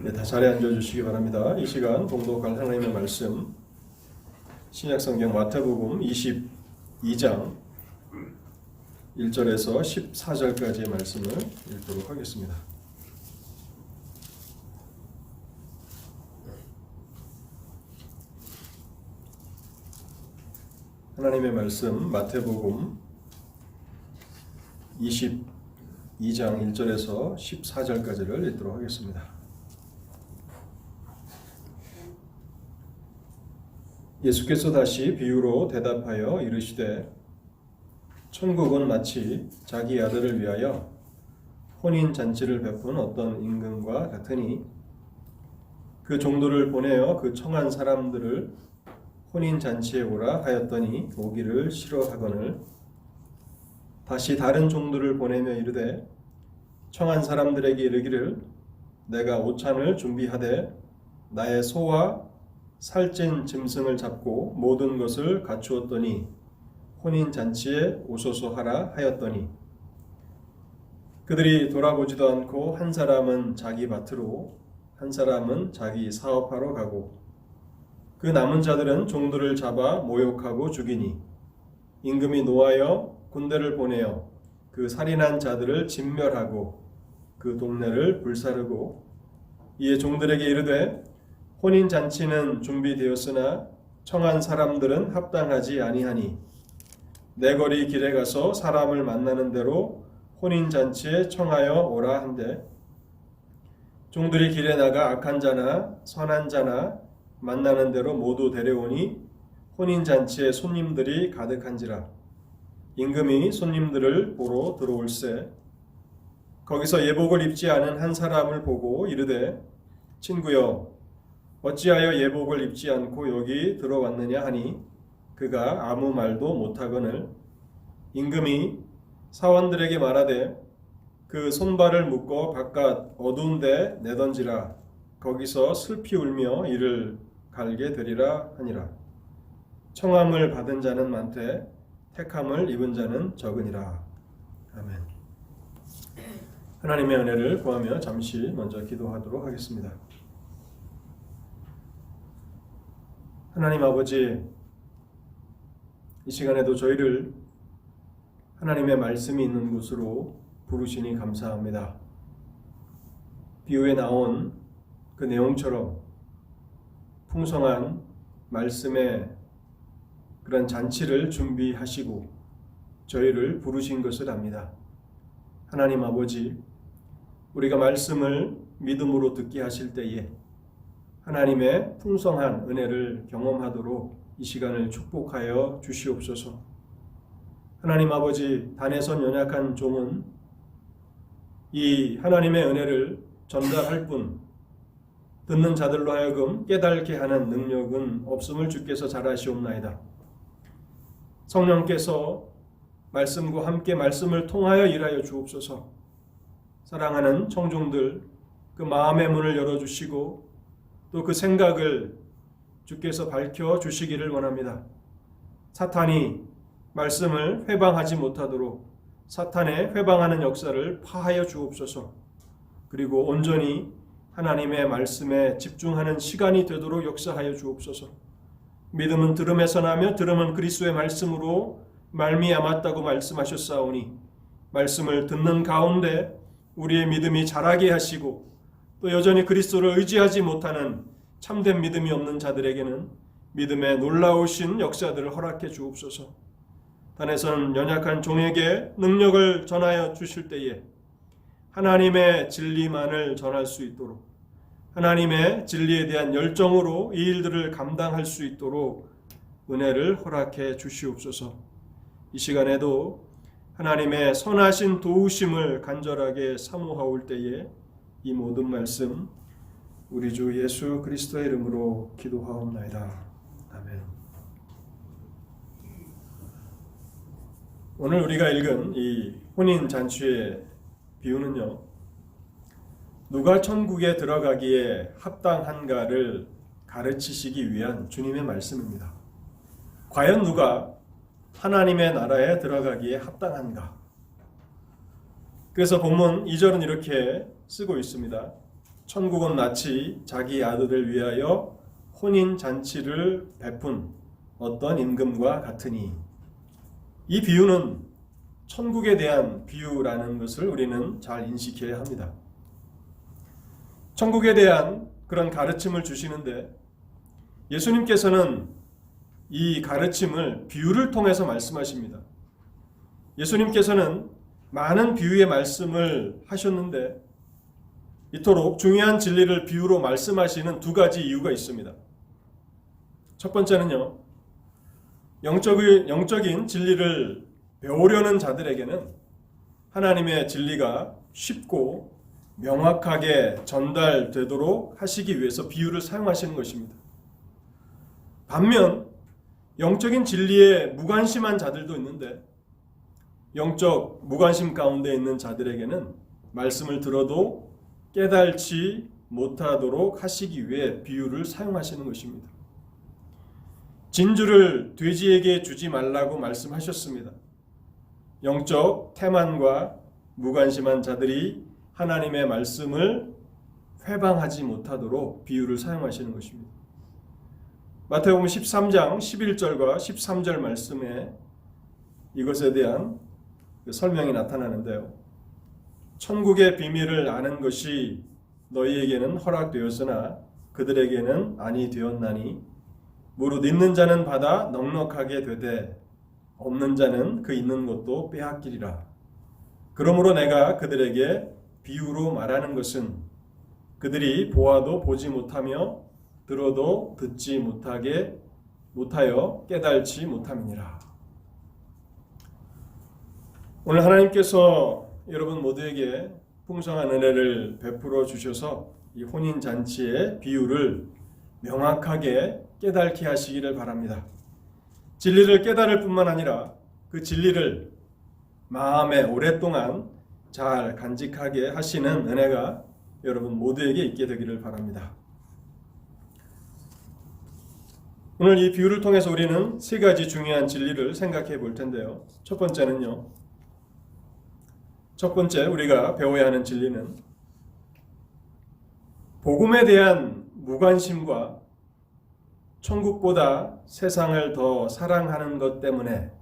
네, 다 자리에 앉아주시기 바랍니다. 이 시간 봉독할 하나님의 말씀 신약성경 마태복음 22장 1절에서 14절까지의 말씀을 읽도록 하겠습니다. 하나님의 말씀 마태복음 22장 1절에서 14절까지를 읽도록 하겠습니다. 예수께서 다시 비유로 대답하여 이르시되 천국은 마치 자기 아들을 위하여 혼인잔치를 베푼 어떤 임금과 같으니 그 종들을 보내어 그 청한 사람들을 혼인잔치에 오라 하였더니 오기를 싫어하거늘 다시 다른 종들을 보내며 이르되 청한 사람들에게 이르기를 내가 오찬을 준비하되 나의 소와 살찐 짐승을 잡고 모든 것을 갖추었더니 혼인잔치에 오소서 하라 하였더니 그들이 돌아보지도 않고 한 사람은 자기 밭으로 한 사람은 자기 사업하러 가고 그 남은 자들은 종들을 잡아 모욕하고 죽이니 임금이 노하여 군대를 보내어 그 살인한 자들을 진멸하고 그 동네를 불사르고 이에 종들에게 이르되 혼인잔치는 준비되었으나 청한 사람들은 합당하지 아니하니 내 거리 길에 가서 사람을 만나는 대로 혼인잔치에 청하여 오라 한대 종들이 길에 나가 악한 자나 선한 자나 만나는 대로 모두 데려오니 혼인잔치에 손님들이 가득한지라 임금이 손님들을 보러 들어올세 거기서 예복을 입지 않은 한 사람을 보고 이르되 친구여 어찌하여 예복을 입지 않고 여기 들어왔느냐 하니 그가 아무 말도 못하거늘 임금이 사원들에게 말하되 그 손발을 묶어 바깥 어두운 데 내던지라 거기서 슬피 울며 이를 갈게 되리라 하니라 청함을 받은 자는 많되 택함을 입은 자는 적으니라. 아멘. 하나님의 은혜를 구하며 잠시 먼저 기도하도록 하겠습니다. 하나님 아버지, 이 시간에도 저희를 하나님의 말씀이 있는 곳으로 부르시니 감사합니다. 비유에 나온 그 내용처럼 풍성한 말씀의 그런 잔치를 준비하시고 저희를 부르신 것을 압니다. 하나님 아버지, 우리가 말씀을 믿음으로 듣게 하실 때에 하나님의 풍성한 은혜를 경험하도록 이 시간을 축복하여 주시옵소서. 하나님 아버지, 단에선 연약한 종은 이 하나님의 은혜를 전달할 뿐 듣는 자들로 하여금 깨닫게 하는 능력은 없음을 주께서 잘 아시옵나이다. 성령께서 말씀과 함께 말씀을 통하여 일하여 주옵소서. 사랑하는 청중들, 그 마음의 문을 열어주시고 또 그 생각을 주께서 밝혀주시기를 원합니다. 사탄이 말씀을 회방하지 못하도록 사탄의 회방하는 역사를 파하여 주옵소서. 그리고 온전히 하나님의 말씀에 집중하는 시간이 되도록 역사하여 주옵소서. 믿음은 들음에서 나며 들음은 그리스도의 말씀으로 말미암았다고 말씀하셨사오니 말씀을 듣는 가운데 우리의 믿음이 자라게 하시고 또 여전히 그리스도를 의지하지 못하는 참된 믿음이 없는 자들에게는 믿음의 놀라우신 역사들을 허락해 주옵소서. 단에서는 연약한 종에게 능력을 전하여 주실 때에 하나님의 진리만을 전할 수 있도록 하나님의 진리에 대한 열정으로 이 일들을 감당할 수 있도록 은혜를 허락해 주시옵소서. 이 시간에도 하나님의 선하신 도우심을 간절하게 사모하올 때에 이 모든 말씀 우리 주 예수 그리스도의 이름으로 기도하옵나이다. 아멘. 오늘 우리가 읽은 이 혼인잔치의 비유는요, 누가 천국에 들어가기에 합당한가를 가르치시기 위한 주님의 말씀입니다. 과연 누가 하나님의 나라에 들어가기에 합당한가? 그래서 본문 2절은 이렇게 쓰고 있습니다. 천국은 마치 자기 아들을 위하여 혼인잔치를 베푼 어떤 임금과 같으니, 이 비유는 천국에 대한 비유라는 것을 우리는 잘 인식해야 합니다. 천국에 대한 그런 가르침을 주시는데 예수님께서는 이 가르침을 비유를 통해서 말씀하십니다. 예수님께서는 많은 비유의 말씀을 하셨는데 이토록 중요한 진리를 비유로 말씀하시는 두 가지 이유가 있습니다. 첫 번째는요, 영적인 진리를 배우려는 자들에게는 하나님의 진리가 쉽고 명확하게 전달되도록 하시기 위해서 비유를 사용하시는 것입니다. 반면 영적인 진리에 무관심한 자들도 있는데 영적 무관심 가운데 있는 자들에게는 말씀을 들어도 깨달지 못하도록 하시기 위해 비유를 사용하시는 것입니다. 진주를 돼지에게 주지 말라고 말씀하셨습니다. 영적 태만과 무관심한 자들이 하나님의 말씀을 회방하지 못하도록 비유를 사용하시는 것입니다. 마태복음 13장 11절과 13절 말씀에 이것에 대한 설명이 나타나는데요. 천국의 비밀을 아는 것이 너희에게는 허락되었으나 그들에게는 아니 되었나니 무릇 있는 자는 받아 넉넉하게 되되 없는 자는 그 있는 것도 빼앗기리라. 그러므로 내가 그들에게 비유로 말하는 것은 그들이 보아도 보지 못하며 들어도 듣지 못하여 깨달지 못함이니라. 오늘 하나님께서 여러분 모두에게 풍성한 은혜를 베풀어 주셔서 이 혼인잔치의 비유를 명확하게 깨닫게 하시기를 바랍니다. 진리를 깨달을 뿐만 아니라 그 진리를 마음에 오랫동안 잘 간직하게 하시는 은혜가 여러분 모두에게 있게 되기를 바랍니다. 오늘 이 비유를 통해서 우리는 세 가지 중요한 진리를 생각해 볼 텐데요. 첫 번째 우리가 배워야 하는 진리는 복음에 대한 무관심과 천국보다 세상을 더 사랑하는 것 때문에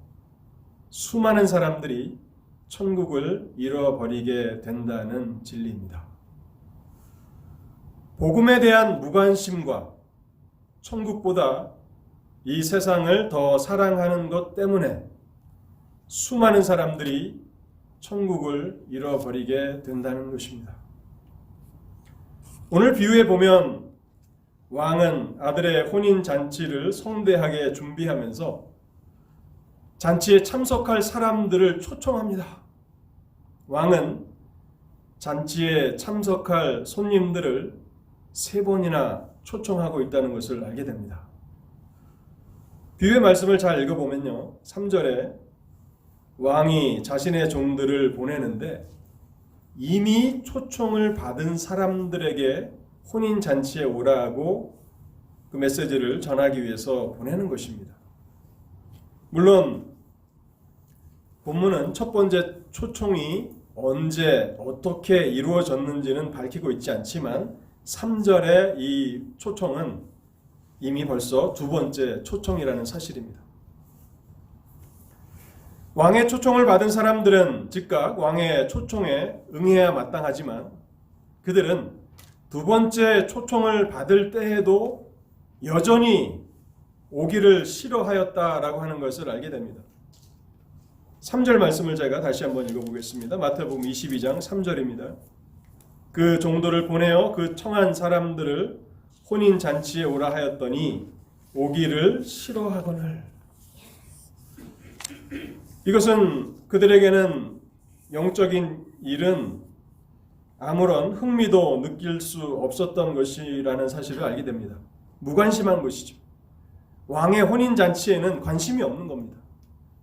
수많은 사람들이 천국을 잃어버리게 된다는 진리입니다. 복음에 대한 무관심과 천국보다 이 세상을 더 사랑하는 것 때문에 수많은 사람들이 천국을 잃어버리게 된다는 것입니다. 오늘 비유에 보면 왕은 아들의 혼인잔치를 성대하게 준비하면서 잔치에 참석할 사람들을 초청합니다. 왕은 잔치에 참석할 손님들을 3번이나 초청하고 있다는 것을 알게 됩니다. 비유의 말씀을 잘 읽어보면요, 3절에 왕이 자신의 종들을 보내는데 이미 초청을 받은 사람들에게 혼인잔치에 오라고 그 메시지를 전하기 위해서 보내는 것입니다. 물론 본문은 첫 번째 초청이 언제 어떻게 이루어졌는지는 밝히고 있지 않지만 3절의 이 초청은 이미 벌써 두 번째 초청이라는 사실입니다. 왕의 초청을 받은 사람들은 즉각 왕의 초청에 응해야 마땅하지만 그들은 두 번째 초청을 받을 때에도 여전히 오기를 싫어하였다라고 하는 것을 알게 됩니다. 3절 말씀을 제가 다시 한번 읽어보겠습니다. 마태복음 22장 3절입니다. 그 종들을 보내어 그 청한 사람들을 혼인잔치에 오라 하였더니 오기를 싫어하거늘. 이것은 그들에게는 영적인 일은 아무런 흥미도 느낄 수 없었던 것이라는 사실을 알게 됩니다. 무관심한 것이죠. 왕의 혼인잔치에는 관심이 없는 겁니다.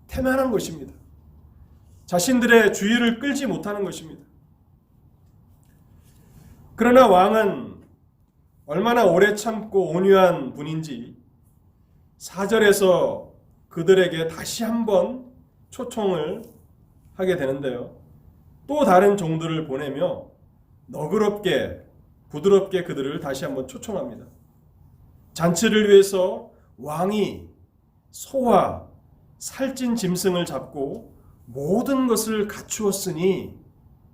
태만한 것입니다. 자신들의 주의를 끌지 못하는 것입니다. 그러나 왕은 얼마나 오래 참고 온유한 분인지 4절에서 그들에게 다시 한번 초청을 하게 되는데요. 또 다른 종들을 보내며 너그럽게 부드럽게 그들을 다시 한번 초청합니다. 잔치를 위해서 왕이 소와 살찐 짐승을 잡고 모든 것을 갖추었으니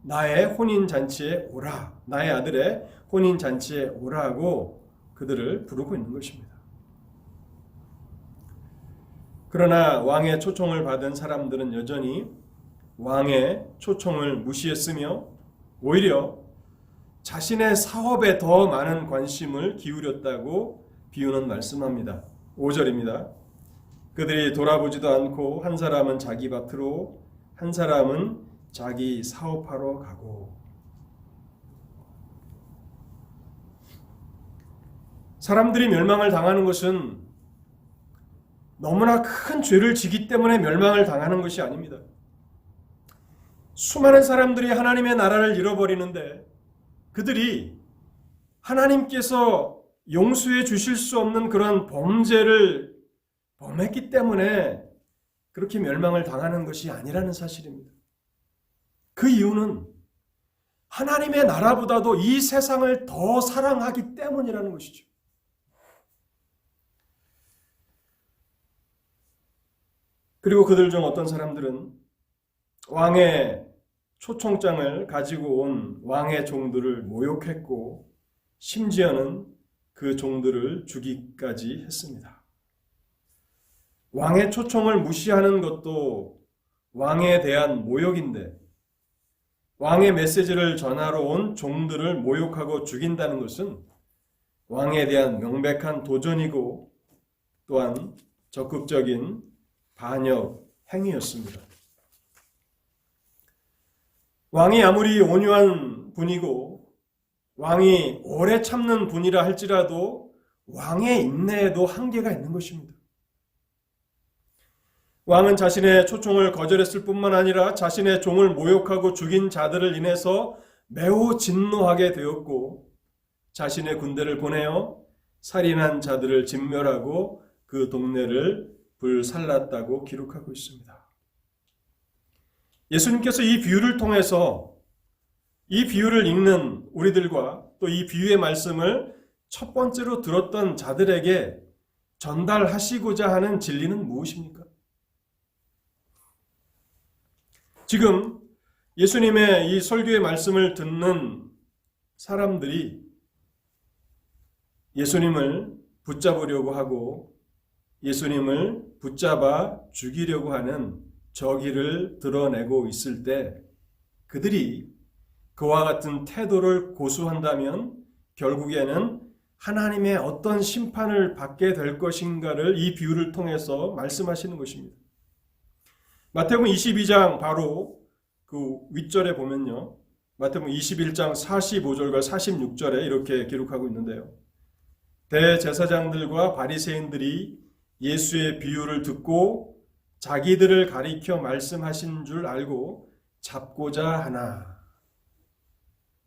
나의 혼인잔치에 오라, 나의 아들의 혼인잔치에 오라 하고 그들을 부르고 있는 것입니다. 그러나 왕의 초청을 받은 사람들은 여전히 왕의 초청을 무시했으며 오히려 자신의 사업에 더 많은 관심을 기울였다고 비유는 말씀합니다. 5절입니다. 그들이 돌아보지도 않고 한 사람은 자기 밭으로 한 사람은 자기 사업하러 가고. 사람들이 멸망을 당하는 것은 너무나 큰 죄를 지기 때문에 멸망을 당하는 것이 아닙니다. 수많은 사람들이 하나님의 나라를 잃어버리는데 그들이 하나님께서 용서해 주실 수 없는 그런 범죄를 범했기 때문에 그렇게 멸망을 당하는 것이 아니라는 사실입니다. 그 이유는 하나님의 나라보다도 이 세상을 더 사랑하기 때문이라는 것이죠. 그리고 그들 중 어떤 사람들은 왕의 초청장을 가지고 온 왕의 종들을 모욕했고 심지어는 그 종들을 죽이기까지 했습니다. 왕의 초청을 무시하는 것도 왕에 대한 모욕인데 왕의 메시지를 전하러 온 종들을 모욕하고 죽인다는 것은 왕에 대한 명백한 도전이고 또한 적극적인 반역 행위였습니다. 왕이 아무리 온유한 분이고 왕이 오래 참는 분이라 할지라도 왕의 인내에도 한계가 있는 것입니다. 왕은 자신의 초청을 거절했을 뿐만 아니라 자신의 종을 모욕하고 죽인 자들을 인해서 매우 진노하게 되었고 자신의 군대를 보내어 살인한 자들을 진멸하고 그 동네를 불살랐다고 기록하고 있습니다. 예수님께서 이 비유를 통해서 이 비유를 읽는 우리들과 또 이 비유의 말씀을 첫 번째로 들었던 자들에게 전달하시고자 하는 진리는 무엇입니까? 지금 예수님의 이 설교의 말씀을 듣는 사람들이 예수님을 붙잡으려고 하고 예수님을 붙잡아 죽이려고 하는 저기를 드러내고 있을 때 그들이 그와 같은 태도를 고수한다면 결국에는 하나님의 어떤 심판을 받게 될 것인가를 이 비유를 통해서 말씀하시는 것입니다. 마태복음 22장 바로 그 윗절에 보면요. 마태복음 21장 45절과 46절에 이렇게 기록하고 있는데요. 대제사장들과 바리새인들이 예수의 비유를 듣고 자기들을 가리켜 말씀하신 줄 알고 잡고자 하나.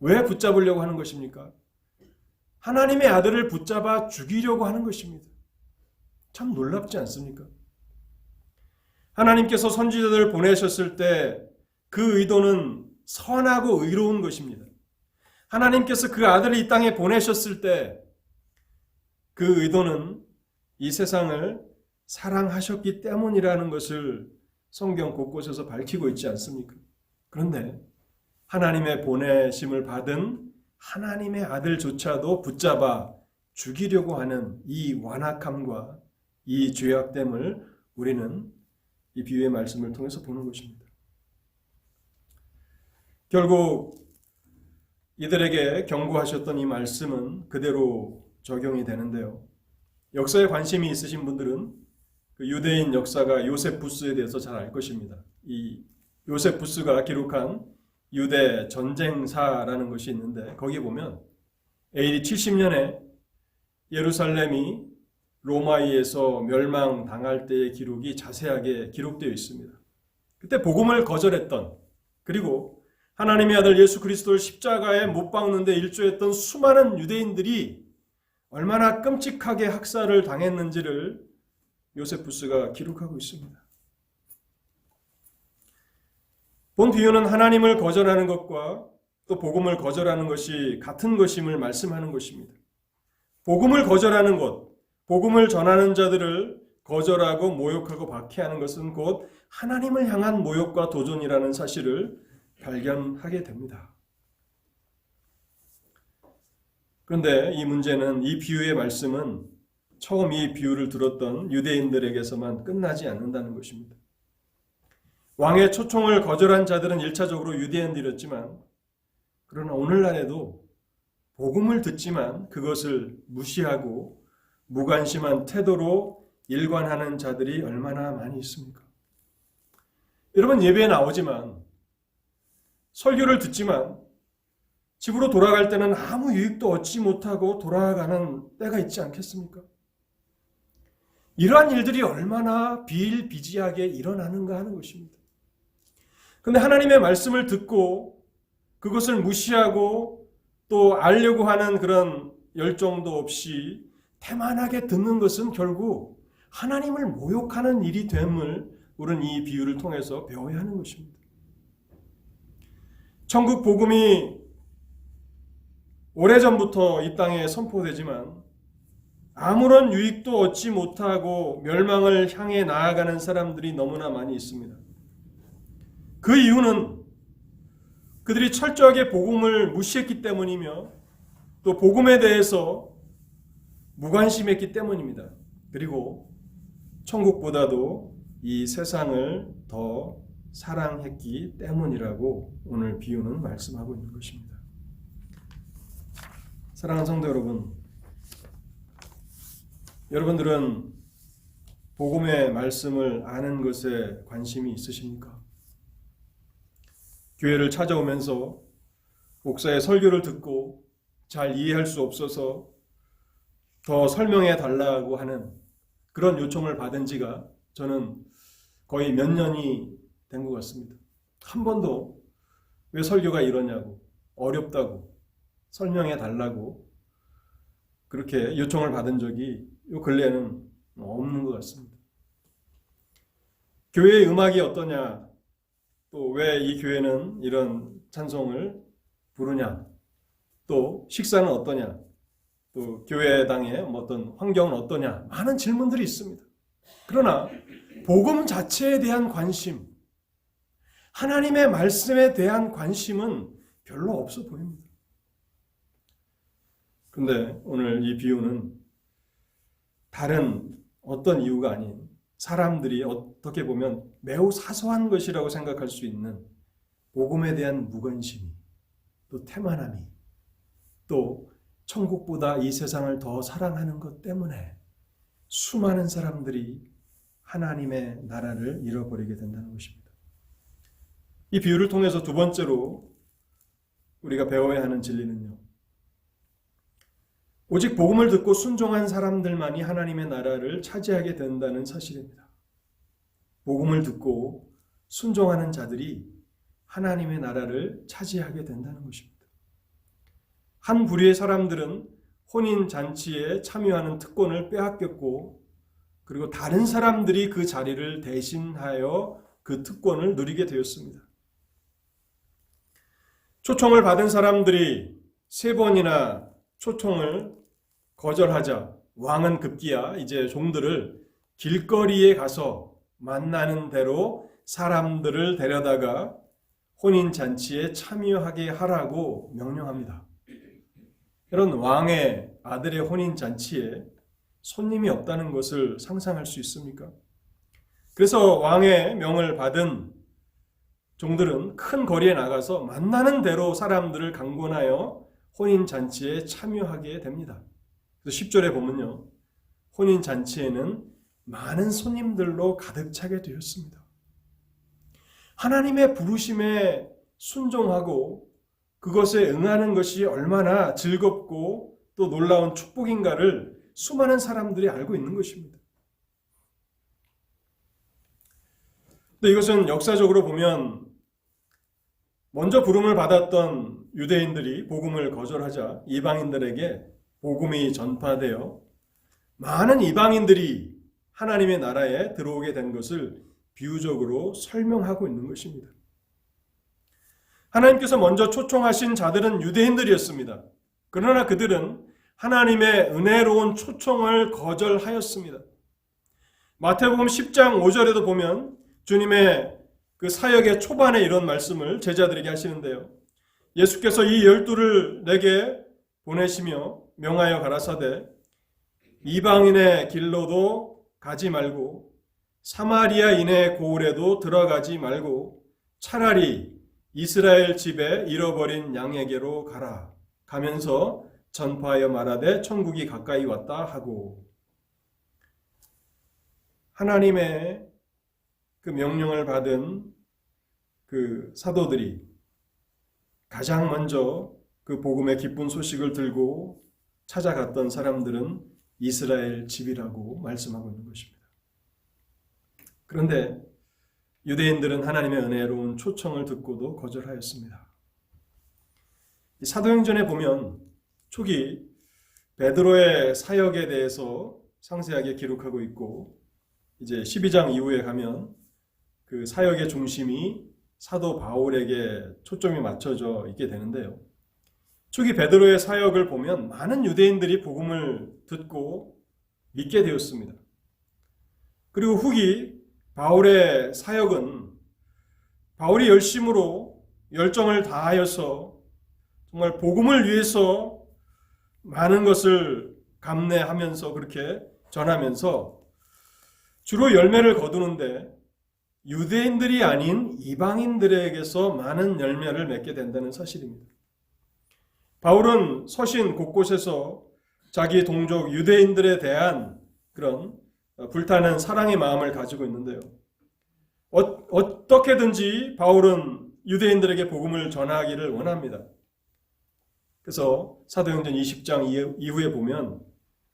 왜 붙잡으려고 하는 것입니까? 하나님의 아들을 붙잡아 죽이려고 하는 것입니다. 참 놀랍지 않습니까? 하나님께서 선지자들을 보내셨을 때 그 의도는 선하고 의로운 것입니다. 하나님께서 그 아들을 이 땅에 보내셨을 때 그 의도는 이 세상을 사랑하셨기 때문이라는 것을 성경 곳곳에서 밝히고 있지 않습니까? 그런데 하나님의 보내심을 받은 하나님의 아들조차도 붙잡아 죽이려고 하는 이 완악함과 이 죄악됨을 우리는 이 비유의 말씀을 통해서 보는 것입니다. 결국 이들에게 경고하셨던 이 말씀은 그대로 적용이 되는데요. 역사에 관심이 있으신 분들은 그 유대인 역사가 요세푸스에 대해서 잘 알 것입니다. 이 요세푸스가 기록한 유대 전쟁사라는 것이 있는데 거기에 보면 AD 70년에 예루살렘이 로마에 의해서 멸망당할 때의 기록이 자세하게 기록되어 있습니다. 그때 복음을 거절했던 그리고 하나님의 아들 예수 그리스도를 십자가에 못 박는 데 일조했던 수많은 유대인들이 얼마나 끔찍하게 학살을 당했는지를 요세푸스가 기록하고 있습니다. 본 비유는 하나님을 거절하는 것과 또 복음을 거절하는 것이 같은 것임을 말씀하는 것입니다. 복음을 거절하는 것, 복음을 전하는 자들을 거절하고 모욕하고 박해하는 것은 곧 하나님을 향한 모욕과 도전이라는 사실을 발견하게 됩니다. 그런데 이 문제는, 이 비유의 말씀은 처음 이 비유를 들었던 유대인들에게서만 끝나지 않는다는 것입니다. 왕의 초청을 거절한 자들은 1차적으로 유대인들이었지만, 그러나 오늘날에도 복음을 듣지만 그것을 무시하고 무관심한 태도로 일관하는 자들이 얼마나 많이 있습니까? 여러분, 예배에 나오지만, 설교를 듣지만 집으로 돌아갈 때는 아무 유익도 얻지 못하고 돌아가는 때가 있지 않겠습니까? 이러한 일들이 얼마나 비일비재하게 일어나는가 하는 것입니다. 그런데 하나님의 말씀을 듣고 그것을 무시하고 또 알려고 하는 그런 열정도 없이 태만하게 듣는 것은 결국 하나님을 모욕하는 일이 됨을 우리는 이 비유를 통해서 배워야 하는 것입니다. 천국 복음이 오래전부터 이 땅에 선포되지만 아무런 유익도 얻지 못하고 멸망을 향해 나아가는 사람들이 너무나 많이 있습니다. 그 이유는 그들이 철저하게 복음을 무시했기 때문이며 또 복음에 대해서 무관심했기 때문입니다. 그리고 천국보다도 이 세상을 더 사랑했기 때문이라고 오늘 비유는 말씀하고 있는 것입니다. 사랑하는 성도 여러분, 여러분들은 복음의 말씀을 아는 것에 관심이 있으십니까? 교회를 찾아오면서 목사의 설교를 듣고 잘 이해할 수 없어서 더 설명해 달라고 하는 그런 요청을 받은 지가 저는 거의 몇 년이 된 것 같습니다. 한 번도 왜 설교가 이러냐고, 어렵다고, 설명해 달라고 그렇게 요청을 받은 적이 요 근래에는 없는 것 같습니다. 교회의 음악이 어떠냐, 또 왜 이 교회는 이런 찬송을 부르냐, 또 식사는 어떠냐, 또 교회당의 어떤 환경은 어떠냐, 많은 질문들이 있습니다. 그러나 복음 자체에 대한 관심, 하나님의 말씀에 대한 관심은 별로 없어 보입니다. 그런데 오늘 이 비유는 다른 어떤 이유가 아닌 사람들이 어떻게 보면 매우 사소한 것이라고 생각할 수 있는 복음에 대한 무관심이, 또 태만함이, 또 천국보다 이 세상을 더 사랑하는 것 때문에 수많은 사람들이 하나님의 나라를 잃어버리게 된다는 것입니다. 이 비유를 통해서 두 번째로 우리가 배워야 하는 진리는요, 오직 복음을 듣고 순종한 사람들만이 하나님의 나라를 차지하게 된다는 사실입니다. 복음을 듣고 순종하는 자들이 하나님의 나라를 차지하게 된다는 것입니다. 한 부류의 사람들은 혼인잔치에 참여하는 특권을 빼앗겼고, 그리고 다른 사람들이 그 자리를 대신하여 그 특권을 누리게 되었습니다. 초청을 받은 사람들이 3번이나 초청을 거절하자 왕은 급기야 이제 종들을 길거리에 가서 만나는 대로 사람들을 데려다가 혼인잔치에 참여하게 하라고 명령합니다. 이런 왕의 아들의 혼인잔치에 손님이 없다는 것을 상상할 수 있습니까? 그래서 왕의 명을 받은 종들은 큰 거리에 나가서 만나는 대로 사람들을 강권하여 혼인잔치에 참여하게 됩니다. 그래서 10절에 보면요, 혼인잔치에는 많은 손님들로 가득 차게 되었습니다. 하나님의 부르심에 순종하고 그것에 응하는 것이 얼마나 즐겁고 또 놀라운 축복인가를 수많은 사람들이 알고 있는 것입니다. 근데 이것은 역사적으로 보면 먼저 부름을 받았던 유대인들이 복음을 거절하자 이방인들에게 복음이 전파되어 많은 이방인들이 하나님의 나라에 들어오게 된 것을 비유적으로 설명하고 있는 것입니다. 하나님께서 먼저 초청하신 자들은 유대인들이었습니다. 그러나 그들은 하나님의 은혜로운 초청을 거절하였습니다. 마태복음 10장 5절에도 보면 주님의 그 사역의 초반에 이런 말씀을 제자들에게 하시는데요. 예수께서 이 12를 내게 보내시며 명하여 가라사대 이방인의 길로도 가지 말고 사마리아인의 고을에도 들어가지 말고 차라리 이스라엘 집에 잃어버린 양에게로 가라. 가면서 전파하여 말하되 천국이 가까이 왔다 하고, 하나님의 그 명령을 받은 그 사도들이 가장 먼저 그 복음의 기쁜 소식을 들고 찾아갔던 사람들은 이스라엘 집이라고 말씀하고 있는 것입니다. 그런데 유대인들은 하나님의 은혜로운 초청을 듣고도 거절하였습니다. 이 사도행전에 보면 초기 베드로의 사역에 대해서 상세하게 기록하고 있고, 이제 12장 이후에 가면 그 사역의 중심이 사도 바울에게 초점이 맞춰져 있게 되는데요. 초기 베드로의 사역을 보면 많은 유대인들이 복음을 듣고 믿게 되었습니다. 그리고 후기 바울의 사역은 바울이 열정을 다하여서 정말 복음을 위해서 많은 것을 감내하면서 그렇게 전하면서 주로 열매를 거두는데 유대인들이 아닌 이방인들에게서 많은 열매를 맺게 된다는 사실입니다. 바울은 서신 곳곳에서 자기 동족 유대인들에 대한 그런 불타는 사랑의 마음을 가지고 있는데요. 어떻게든지 바울은 유대인들에게 복음을 전하기를 원합니다. 그래서 사도행전 20장 이후에 보면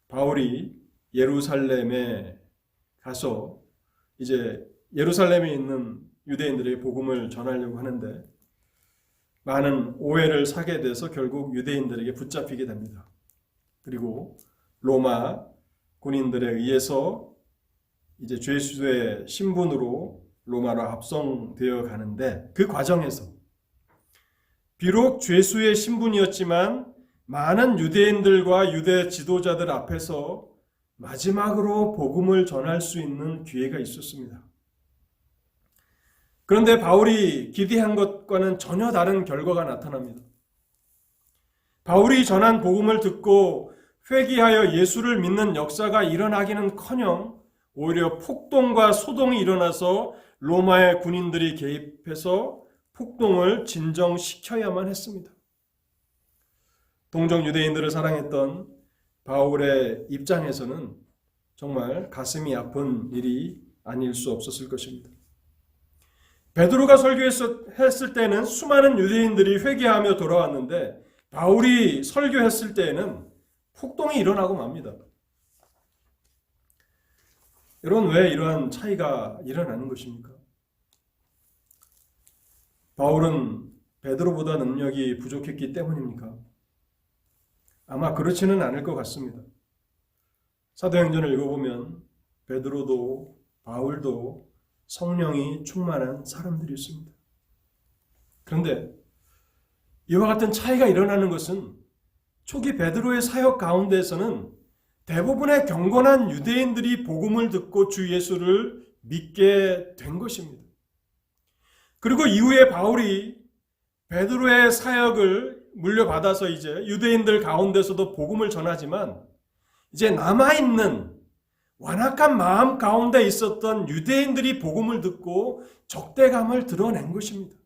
바울이 예루살렘에 가서 이제 예루살렘에 있는 유대인들에게 복음을 전하려고 하는데 많은 오해를 사게 돼서 결국 유대인들에게 붙잡히게 됩니다. 그리고 로마 군인들에 의해서 이제 죄수의 신분으로 로마로 합송되어 가는데, 그 과정에서 비록 죄수의 신분이었지만 많은 유대인들과 유대 지도자들 앞에서 마지막으로 복음을 전할 수 있는 기회가 있었습니다. 그런데 바울이 기대한 것과는 전혀 다른 결과가 나타납니다. 바울이 전한 복음을 듣고 회개하여 예수를 믿는 역사가 일어나기는커녕 오히려 폭동과 소동이 일어나서 로마의 군인들이 개입해서 폭동을 진정시켜야만 했습니다. 동정 유대인들을 사랑했던 바울의 입장에서는 정말 가슴이 아픈 일이 아닐 수 없었을 것입니다. 베드로가 설교했을 때는 수많은 유대인들이 회개하며 돌아왔는데 바울이 설교했을 때에는 폭동이 일어나고 맙니다. 여러분, 왜 이러한 차이가 일어나는 것입니까? 바울은 베드로보다 능력이 부족했기 때문입니까? 아마 그렇지는 않을 것 같습니다. 사도행전을 읽어보면 베드로도 바울도 성령이 충만한 사람들이었습니다. 그런데 이와 같은 차이가 일어나는 것은 초기 베드로의 사역 가운데에서는 대부분의 경건한 유대인들이 복음을 듣고 주 예수를 믿게 된 것입니다. 그리고 이후에 바울이 베드로의 사역을 물려받아서 이제 유대인들 가운데서도 복음을 전하지만 이제 남아있는 완악한 마음 가운데 있었던 유대인들이 복음을 듣고 적대감을 드러낸 것입니다.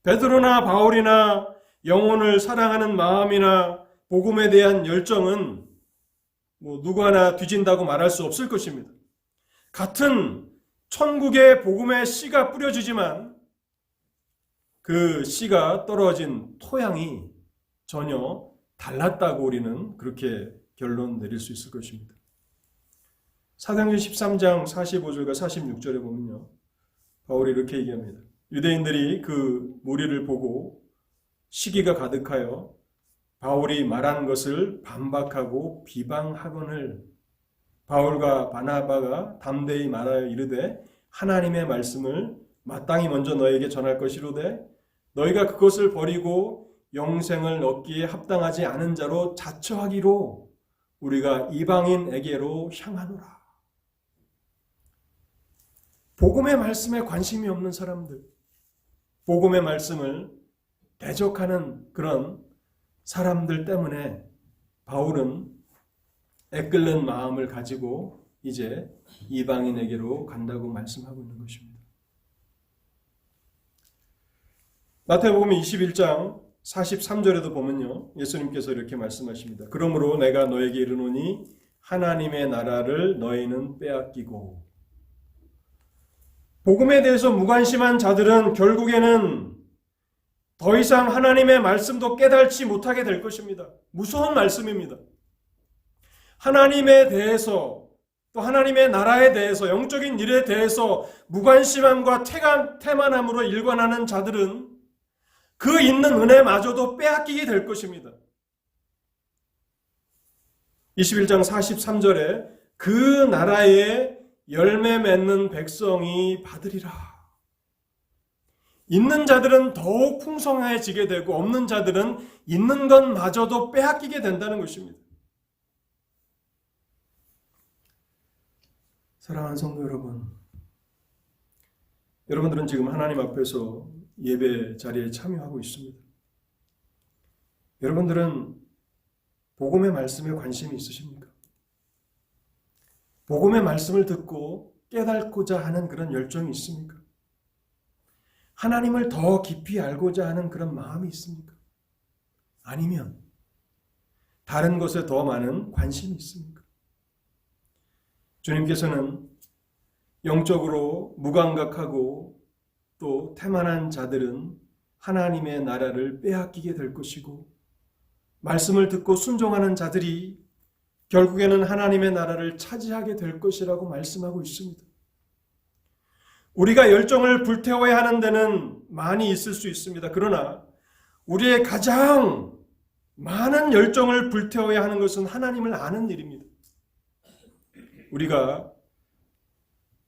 베드로나 바울이나 영혼을 사랑하는 마음이나 복음에 대한 열정은 누구 하나 뒤진다고 말할 수 없을 것입니다. 같은 천국의 복음의 씨가 뿌려지지만 그 씨가 떨어진 토양이 전혀 달랐다고 우리는 그렇게 결론 내릴 수 있을 것입니다. 사도행전 13장 45절과 46절에 보면요, 바울이 이렇게 얘기합니다. 유대인들이 그 무리를 보고 시기가 가득하여 바울이 말한 것을 반박하고 비방하거늘 바울과 바나바가 담대히 말하여 이르되 하나님의 말씀을 마땅히 먼저 너에게 전할 것이로되 너희가 그것을 버리고 영생을 얻기에 합당하지 않은 자로 자처하기로 우리가 이방인에게로 향하노라. 복음의 말씀에 관심이 없는 사람들, 복음의 말씀을 대적하는 그런 사람들 때문에 바울은 애끓는 마음을 가지고 이제 이방인에게로 간다고 말씀하고 있는 것입니다. 마태복음 21장 43절에도 보면요, 예수님께서 이렇게 말씀하십니다. 그러므로 내가 너에게 이르노니 하나님의 나라를 너희는 빼앗기고. 복음에 대해서 무관심한 자들은 결국에는 더 이상 하나님의 말씀도 깨달지 못하게 될 것입니다. 무서운 말씀입니다. 하나님에 대해서, 또 하나님의 나라에 대해서, 영적인 일에 대해서 무관심함과 태만함으로 일관하는 자들은 그 있는 은혜마저도 빼앗기게 될 것입니다. 21장 43절에 그 나라에 열매 맺는 백성이 받으리라. 있는 자들은 더욱 풍성해지게 되고 없는 자들은 있는 것마저도 빼앗기게 된다는 것입니다. 사랑하는 성도 여러분, 여러분들은 지금 하나님 앞에서 예배 자리에 참여하고 있습니다. 여러분들은 복음의 말씀에 관심이 있으십니까? 복음의 말씀을 듣고 깨닫고자 하는 그런 열정이 있습니까? 하나님을 더 깊이 알고자 하는 그런 마음이 있습니까? 아니면 다른 것에 더 많은 관심이 있습니까? 주님께서는 영적으로 무감각하고 또 태만한 자들은 하나님의 나라를 빼앗기게 될 것이고, 말씀을 듣고 순종하는 자들이 결국에는 하나님의 나라를 차지하게 될 것이라고 말씀하고 있습니다. 우리가 열정을 불태워야 하는 데는 많이 있을 수 있습니다. 그러나 우리의 가장 많은 열정을 불태워야 하는 것은 하나님을 아는 일입니다. 우리가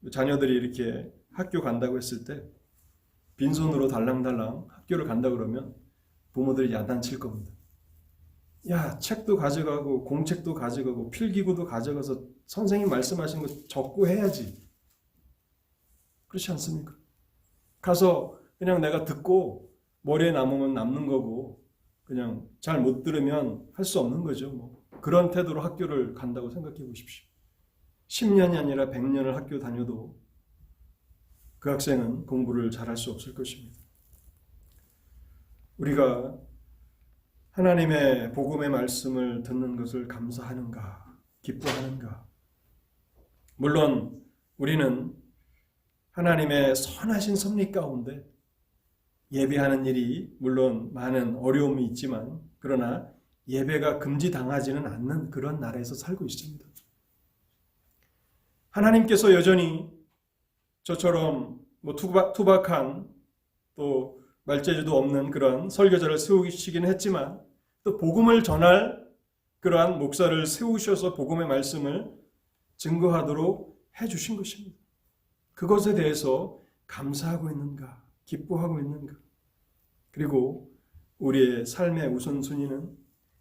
자녀들이 이렇게 학교 간다고 했을 때 빈손으로 달랑달랑 학교를 간다 그러면 부모들이 야단칠 겁니다. 야, 책도 가져가고 공책도 가져가고 필기구도 가져가서 선생님 말씀하신 거 적고 해야지. 그렇지 않습니까? 가서 그냥 내가 듣고 머리에 남으면 남는 거고 그냥 잘 못 들으면 할 수 없는 거죠. 뭐. 그런 태도로 학교를 간다고 생각해 보십시오. 10년이 아니라 100년을 학교 다녀도 그 학생은 공부를 잘할 수 없을 것입니다. 우리가 하나님의 복음의 말씀을 듣는 것을 감사하는가, 기뻐하는가? 물론 우리는 하나님의 선하신 섭리 가운데 예배하는 일이 물론 많은 어려움이 있지만, 그러나 예배가 금지당하지는 않는 그런 나라에서 살고 있습니다. 하나님께서 여전히 저처럼 투박한 또 말재주도 없는 그런 설교자를 세우시기는 했지만, 또 복음을 전할 그러한 목사를 세우셔서 복음의 말씀을 증거하도록 해주신 것입니다. 그것에 대해서 감사하고 있는가, 기뻐하고 있는가? 그리고 우리의 삶의 우선순위는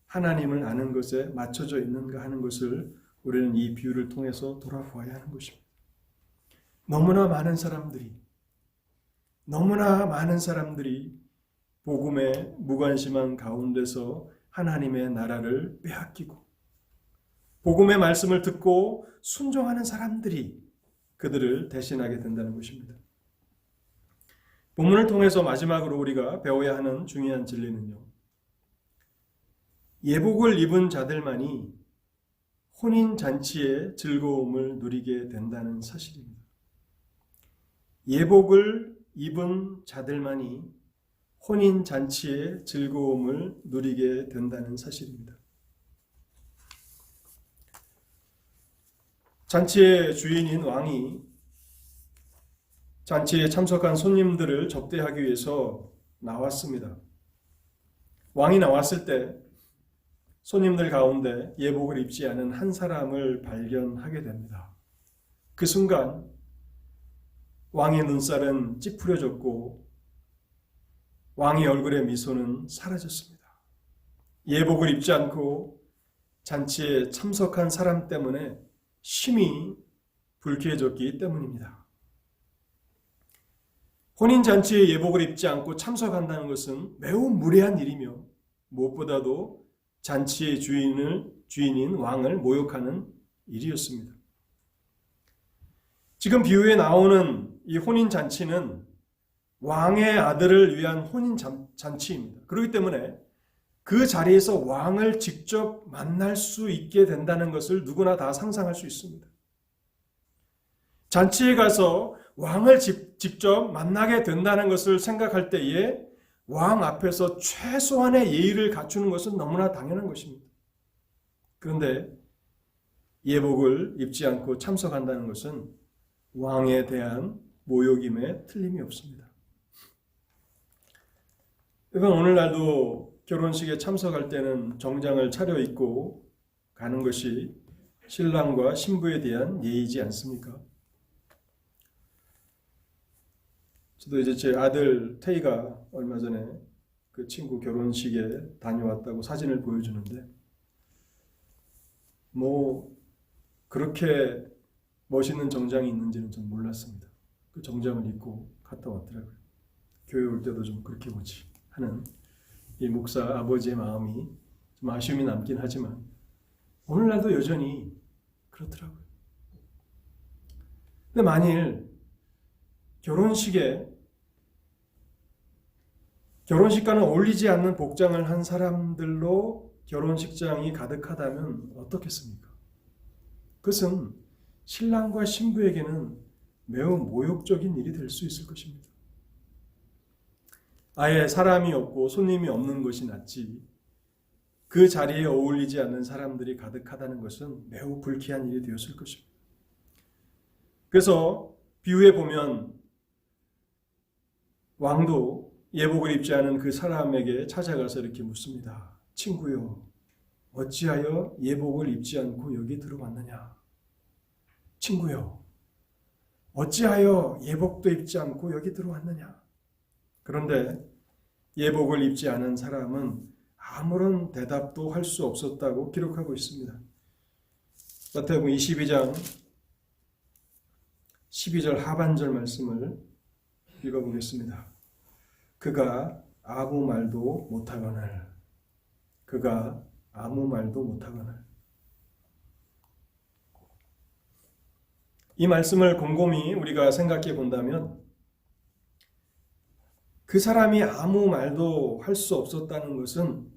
하나님을 아는 것에 맞춰져 있는가 하는 것을 우리는 이 비유를 통해서 돌아보아야 하는 것입니다. 너무나 많은 사람들이 복음에 무관심한 가운데서 하나님의 나라를 빼앗기고, 복음의 말씀을 듣고 순종하는 사람들이 그들을 대신하게 된다는 것입니다. 본문을 통해서 마지막으로 우리가 배워야 하는 중요한 진리는요, 예복을 입은 자들만이 혼인잔치의 즐거움을 누리게 된다는 사실입니다. 예복을 입은 자들만이 혼인잔치의 즐거움을 누리게 된다는 사실입니다. 잔치의 주인인 왕이 잔치에 참석한 손님들을 접대하기 위해서 나왔습니다. 왕이 나왔을 때 손님들 가운데 예복을 입지 않은 한 사람을 발견하게 됩니다. 그 순간 왕의 눈살은 찌푸려졌고 왕의 얼굴의 미소는 사라졌습니다. 예복을 입지 않고 잔치에 참석한 사람 때문에 심히 불쾌해졌기 때문입니다. 혼인잔치에 예복을 입지 않고 참석한다는 것은 매우 무례한 일이며 무엇보다도 잔치의 주인인 왕을 모욕하는 일이었습니다. 지금 비유에 나오는 이 혼인잔치는 왕의 아들을 위한 혼인잔치입니다. 그렇기 때문에 그 자리에서 왕을 직접 만날 수 있게 된다는 것을 누구나 다 상상할 수 있습니다. 잔치에 가서 왕을 직접 만나게 된다는 것을 생각할 때에 왕 앞에서 최소한의 예의를 갖추는 것은 너무나 당연한 것입니다. 그런데 예복을 입지 않고 참석한다는 것은 왕에 대한 모욕임에 틀림이 없습니다. 여러분, 오늘날도 결혼식에 참석할 때는 정장을 차려입고 가는 것이 신랑과 신부에 대한 예의지 않습니까? 저도 이제 제 아들 태희가 얼마 전에 그 친구 결혼식에 다녀왔다고 사진을 보여주는데 그렇게 멋있는 정장이 있는지는 전 몰랐습니다. 그 정장을 입고 갔다 왔더라고요. 교회 올 때도 좀 그렇게 오지 하는 이 목사 아버지의 마음이 좀 아쉬움이 남긴 하지만 오늘날도 여전히 그렇더라고요. 근데 만일 결혼식과는 어울리지 않는 복장을 한 사람들로 결혼식장이 가득하다면 어떻겠습니까? 그것은 신랑과 신부에게는 매우 모욕적인 일이 될 수 있을 것입니다. 아예 사람이 없고 손님이 없는 것이 낫지 그 자리에 어울리지 않는 사람들이 가득하다는 것은 매우 불쾌한 일이 되었을 것입니다. 그래서 비유에 보면 왕도 예복을 입지 않은 그 사람에게 찾아가서 이렇게 묻습니다. 친구요, 어찌하여 예복을 입지 않고 여기 들어왔느냐? 친구요, 어찌하여 예복도 입지 않고 여기 들어왔느냐? 그런데 예복을 입지 않은 사람은 아무런 대답도 할 수 없었다고 기록하고 있습니다. 마태복음 22장 12절 하반절 말씀을 읽어보겠습니다. 그가 아무 말도 못하거늘. 그가 아무 말도 못하거늘. 이 말씀을 곰곰이 우리가 생각해 본다면 그 사람이 아무 말도 할 수 없었다는 것은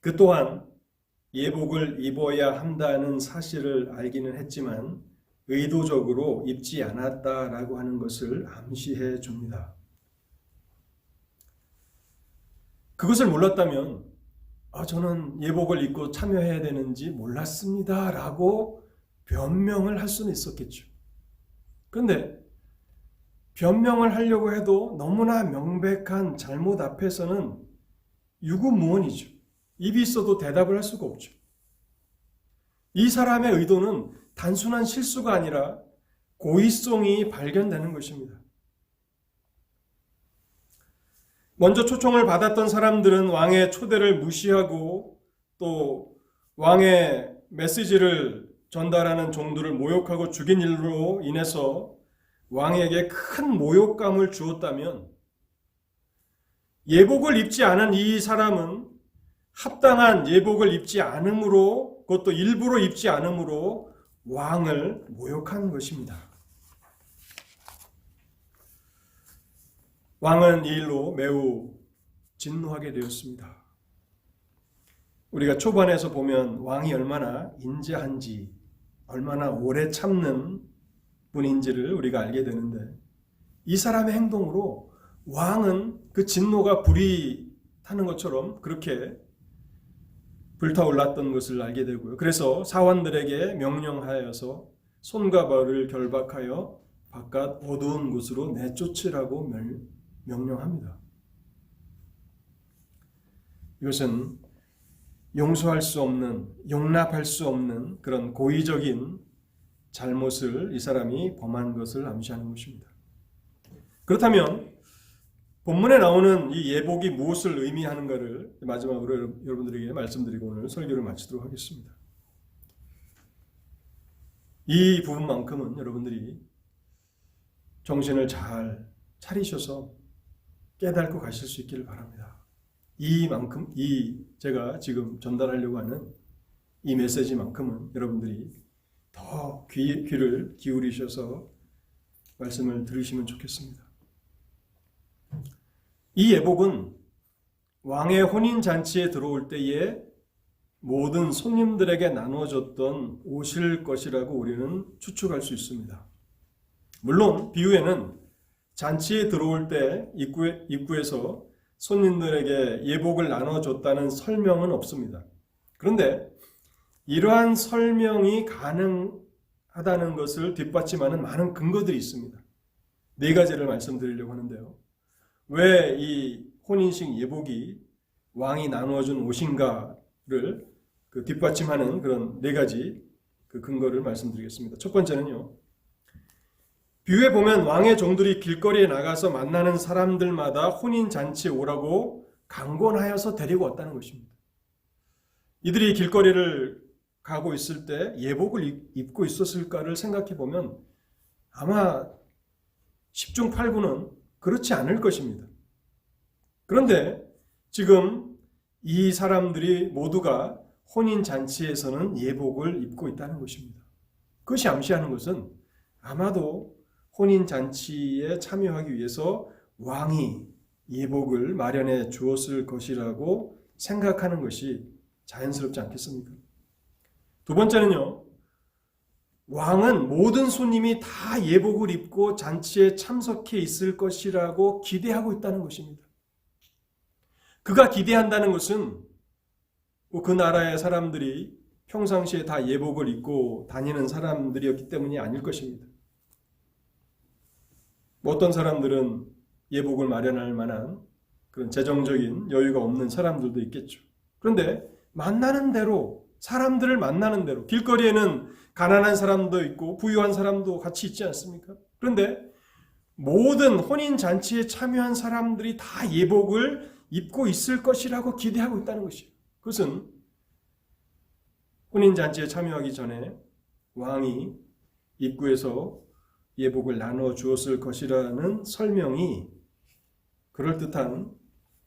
그 또한 예복을 입어야 한다는 사실을 알기는 했지만 의도적으로 입지 않았다라고 하는 것을 암시해 줍니다. 그것을 몰랐다면 저는 예복을 입고 참여해야 되는지 몰랐습니다 라고 변명을 할 수는 있었겠죠. 그런데 변명을 하려고 해도 너무나 명백한 잘못 앞에서는 유구무원이죠. 입이 있어도 대답을 할 수가 없죠. 이 사람의 의도는 단순한 실수가 아니라 고의성이 발견되는 것입니다. 먼저 초청을 받았던 사람들은 왕의 초대를 무시하고 또 왕의 메시지를 전달하는 종들을 모욕하고 죽인 일로 인해서 왕에게 큰 모욕감을 주었다면 예복을 입지 않은 이 사람은 합당한 예복을 입지 않음으로, 그것도 일부러 입지 않음으로 왕을 모욕한 것입니다. 왕은 이 일로 매우 진노하게 되었습니다. 우리가 초반에서 보면 왕이 얼마나 인자한지, 얼마나 오래 참는 분인지를 우리가 알게 되는데 이 사람의 행동으로 왕은 그 진노가 불이 타는 것처럼 그렇게 불타올랐던 것을 알게 되고요. 그래서 사원들에게 명령하여서 손과 발을 결박하여 바깥 어두운 곳으로 내쫓으라고 명령합니다. 이것은 용서할 수 없는, 용납할 수 없는 그런 고의적인 잘못을 이 사람이 범한 것을 암시하는 것입니다. 그렇다면 본문에 나오는 이 예복이 무엇을 의미하는가를 마지막으로 여러분들에게 말씀드리고 오늘 설교를 마치도록 하겠습니다. 이 부분만큼은 여러분들이 정신을 잘 차리셔서 깨닫고 가실 수 있기를 바랍니다. 제가 지금 전달하려고 하는 이 메시지만큼은 여러분들이 더 귀를 기울이셔서 말씀을 들으시면 좋겠습니다. 이 예복은 왕의 혼인잔치에 들어올 때에 모든 손님들에게 나눠줬던 옷일 것이라고 우리는 추측할 수 있습니다. 물론 비유에는 잔치에 들어올 때 입구에서 손님들에게 예복을 나눠줬다는 설명은 없습니다. 그런데 이러한 설명이 가능하다는 것을 뒷받침하는 많은 근거들이 있습니다. 4가지를 말씀드리려고 하는데요. 왜 이 혼인식 예복이 왕이 나누어준 옷인가를 뒷받침하는 그런 4가지 근거를 말씀드리겠습니다. 첫 번째는요. 비유에 보면 왕의 종들이 길거리에 나가서 만나는 사람들마다 혼인잔치에 오라고 강권하여서 데리고 왔다는 것입니다. 이들이 길거리를 가고 있을 때 예복을 입고 있었을까를 생각해 보면 아마 10중 8구는 그렇지 않을 것입니다. 그런데 지금 이 사람들이 모두가 혼인잔치에서는 예복을 입고 있다는 것입니다. 그것이 암시하는 것은 아마도 혼인잔치에 참여하기 위해서 왕이 예복을 마련해 주었을 것이라고 생각하는 것이 자연스럽지 않겠습니까? 두 번째는요. 왕은 모든 손님이 다 예복을 입고 잔치에 참석해 있을 것이라고 기대하고 있다는 것입니다. 그가 기대한다는 것은 그 나라의 사람들이 평상시에 다 예복을 입고 다니는 사람들이었기 때문이 아닐 것입니다. 어떤 사람들은 예복을 마련할 만한 그런 재정적인 여유가 없는 사람들도 있겠죠. 그런데 만나는 대로, 사람들을 만나는 대로, 길거리에는 가난한 사람도 있고 부유한 사람도 같이 있지 않습니까? 그런데 모든 혼인잔치에 참여한 사람들이 다 예복을 입고 있을 것이라고 기대하고 있다는 것이에요. 그것은 혼인잔치에 참여하기 전에 왕이 입구에서 예복을 나눠 주었을 것이라는 설명이 그럴듯한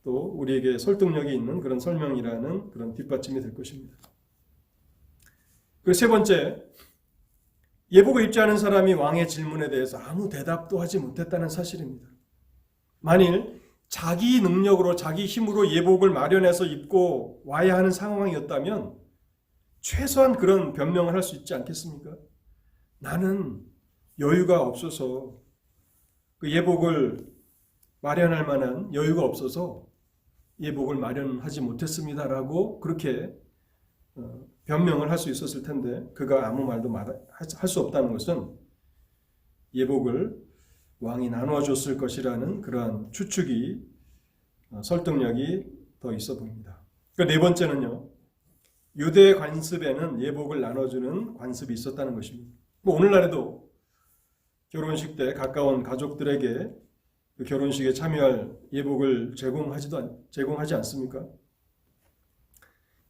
또 우리에게 설득력이 있는 그런 설명이라는 그런 뒷받침이 될 것입니다. 그리고 세 번째, 예복을 입지 않은 사람이 왕의 질문에 대해서 아무 대답도 하지 못했다는 사실입니다. 만일 자기 능력으로 자기 힘으로 예복을 마련해서 입고 와야 하는 상황이었다면 최소한 그런 변명을 할 수 있지 않겠습니까? 나는 여유가 없어서 그 예복을 마련할 만한 여유가 없어서 예복을 마련하지 못했습니다라고 그렇게 변명을 할 수 있었을 텐데 그가 아무 말도 할 수 없다는 것은 예복을 왕이 나누어 줬을 것이라는 그러한 추측이 설득력이 더 있어 보입니다. 네 번째는요. 유대 관습에는 예복을 나눠주는 관습이 있었다는 것입니다. 오늘날에도 결혼식 때 가까운 가족들에게 그 결혼식에 참여할 예복을 제공하지 않습니까?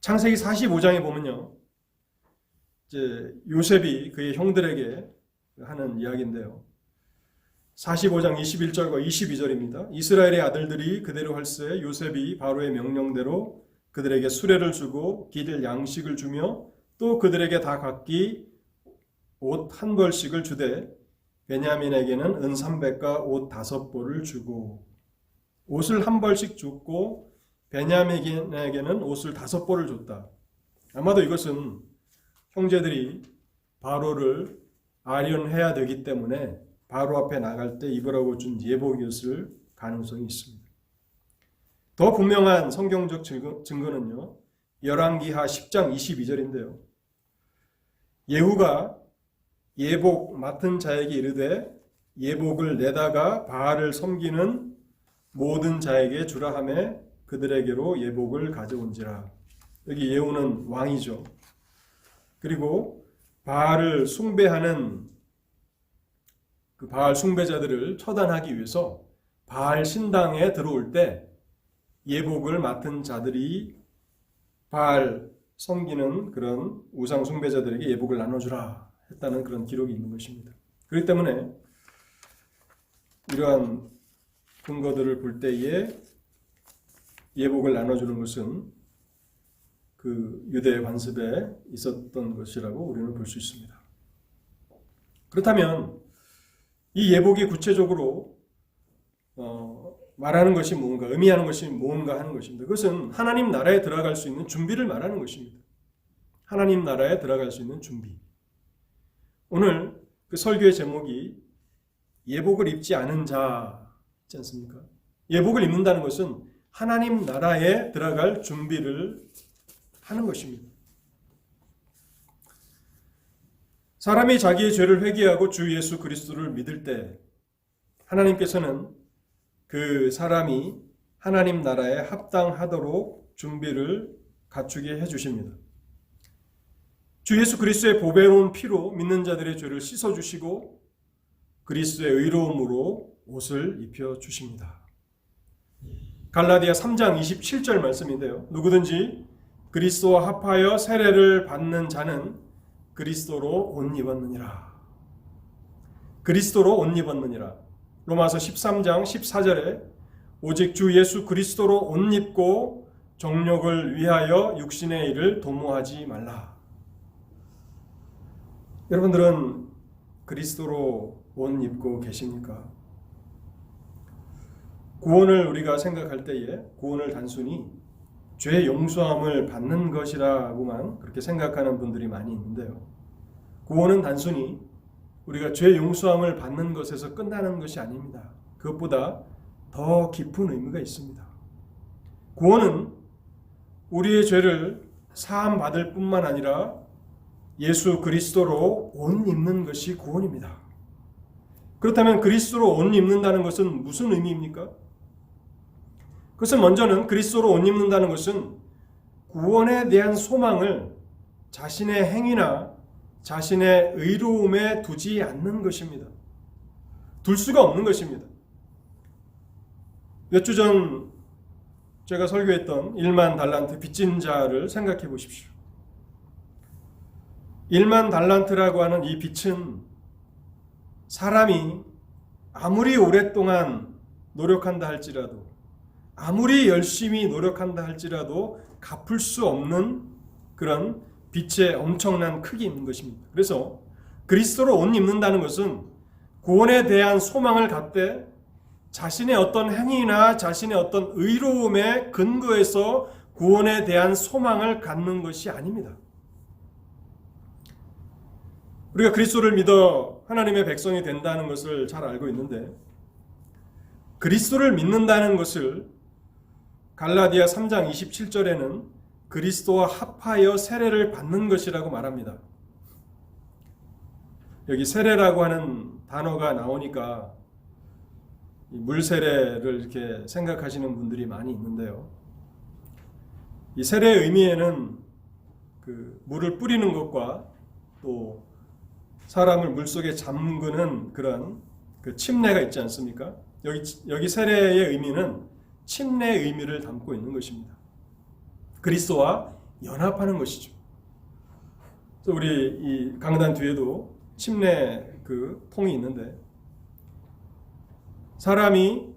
창세기 45장에 보면요. 이제 요셉이 그의 형들에게 하는 이야기인데요. 45장 21절과 22절입니다. 이스라엘의 아들들이 그대로 할세 요셉이 바로의 명령대로 그들에게 수레를 주고 기를 양식을 주며 또 그들에게 다 각기 옷 한 벌씩을 주되 베냐민에게는 은 300과 옷 5벌을 주고 옷을 한 벌씩 줬고 베냐민에게는 옷을 5벌을 줬다. 아마도 이것은 형제들이 바로를 아련해야 되기 때문에 바로 앞에 나갈 때 입으라고 준 예복이었을 가능성이 있습니다. 더 분명한 성경적 증거는요. 열왕기하 10장 22절인데요. 예후가 예복 맡은 자에게 이르되 예복을 내다가 바알을 섬기는 모든 자에게 주라 하매 그들에게로 예복을 가져온지라. 여기 예후는 왕이죠. 그리고 바알을 숭배하는 그 바알 숭배자들을 처단하기 위해서 바알 신당에 들어올 때 예복을 맡은 자들이 바알 섬기는 그런 우상 숭배자들에게 예복을 나눠주라 했다는 그런 기록이 있는 것입니다. 그렇기 때문에 이러한 근거들을 볼 때에 예복을 나눠주는 것은 그 유대 관습에 있었던 것이라고 우리는 볼 수 있습니다. 그렇다면 이 예복이 구체적으로 말하는 것이 뭔가, 의미하는 것이 뭔가 하는 것입니다. 그것은 하나님 나라에 들어갈 수 있는 준비를 말하는 것입니다. 하나님 나라에 들어갈 수 있는 준비. 오늘 그 설교의 제목이 예복을 입지 않은 자이지 않습니까? 예복을 입는다는 것은 하나님 나라에 들어갈 준비를 하는 것입니다. 사람이 자기의 죄를 회개하고 주 예수 그리스도를 믿을 때 하나님께서는 그 사람이 하나님 나라에 합당하도록 준비를 갖추게 해주십니다. 주 예수 그리스도의 보배로운 피로 믿는 자들의 죄를 씻어주시고 그리스도의 의로움으로 옷을 입혀주십니다. 갈라디아 3장 27절 말씀인데요. 누구든지 그리스도와 합하여 세례를 받는 자는 그리스도로 옷 입었느니라. 그리스도로 옷 입었느니라. 로마서 13장 14절에 오직 주 예수 그리스도로 옷 입고 정욕을 위하여 육신의 일을 도모하지 말라. 여러분들은 그리스도로 옷 입고 계십니까? 구원을 우리가 생각할 때에 구원을 단순히 죄 용서함을 받는 것이라고만 그렇게 생각하는 분들이 많이 있는데요. 구원은 단순히 우리가 죄 용서함을 받는 것에서 끝나는 것이 아닙니다. 그것보다 더 깊은 의미가 있습니다. 구원은 우리의 죄를 사함 받을 뿐만 아니라 예수 그리스도로 옷 입는 것이 구원입니다. 그렇다면 그리스도로 옷 입는다는 것은 무슨 의미입니까? 그것은 먼저는 그리스도로 옷 입는다는 것은 구원에 대한 소망을 자신의 행위나 자신의 의로움에 두지 않는 것입니다. 둘 수가 없는 것입니다. 몇 주 전 제가 설교했던 1만 달란트 빚진 자를 생각해 보십시오. 1만 달란트라고 하는 이 빚은 사람이 아무리 오랫동안 노력한다 할지라도 아무리 열심히 노력한다 할지라도 갚을 수 없는 그런 빚의 엄청난 크기 있는 것입니다. 그래서 그리스도로 옷 입는다는 것은 구원에 대한 소망을 갖되 자신의 어떤 행위나 자신의 어떤 의로움에 근거해서 구원에 대한 소망을 갖는 것이 아닙니다. 우리가 그리스도를 믿어 하나님의 백성이 된다는 것을 잘 알고 있는데 그리스도를 믿는다는 것을 갈라디아 3장 27절에는 그리스도와 합하여 세례를 받는 것이라고 말합니다. 여기 세례라고 하는 단어가 나오니까 물세례를 이렇게 생각하시는 분들이 많이 있는데요. 이 세례의 의미에는 그 물을 뿌리는 것과 또 사람을 물속에 잠그는 그런 그 침례가 있지 않습니까? 여기 세례의 의미는 침례의 의미를 담고 있는 것입니다. 그리스도와 연합하는 것이죠. 그래서 우리 이 강단 뒤에도 침례 그 통이 있는데 사람이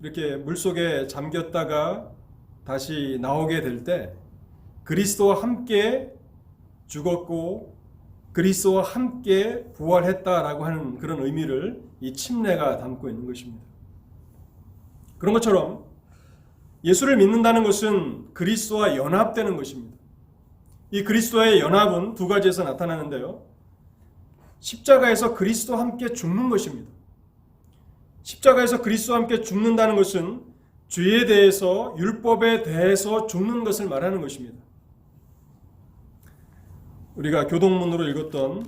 이렇게 물속에 잠겼다가 다시 나오게 될 때 그리스도와 함께 죽었고 그리스도와 함께 부활했다라고 하는 그런 의미를 이 침례가 담고 있는 것입니다. 그런 것처럼 예수를 믿는다는 것은 그리스도와 연합되는 것입니다. 이 그리스도의 연합은 두 가지에서 나타나는데요. 십자가에서 그리스도와 함께 죽는 것입니다. 십자가에서 그리스도와 함께 죽는다는 것은 죄에 대해서 율법에 대해서 죽는 것을 말하는 것입니다. 우리가 교동문으로 읽었던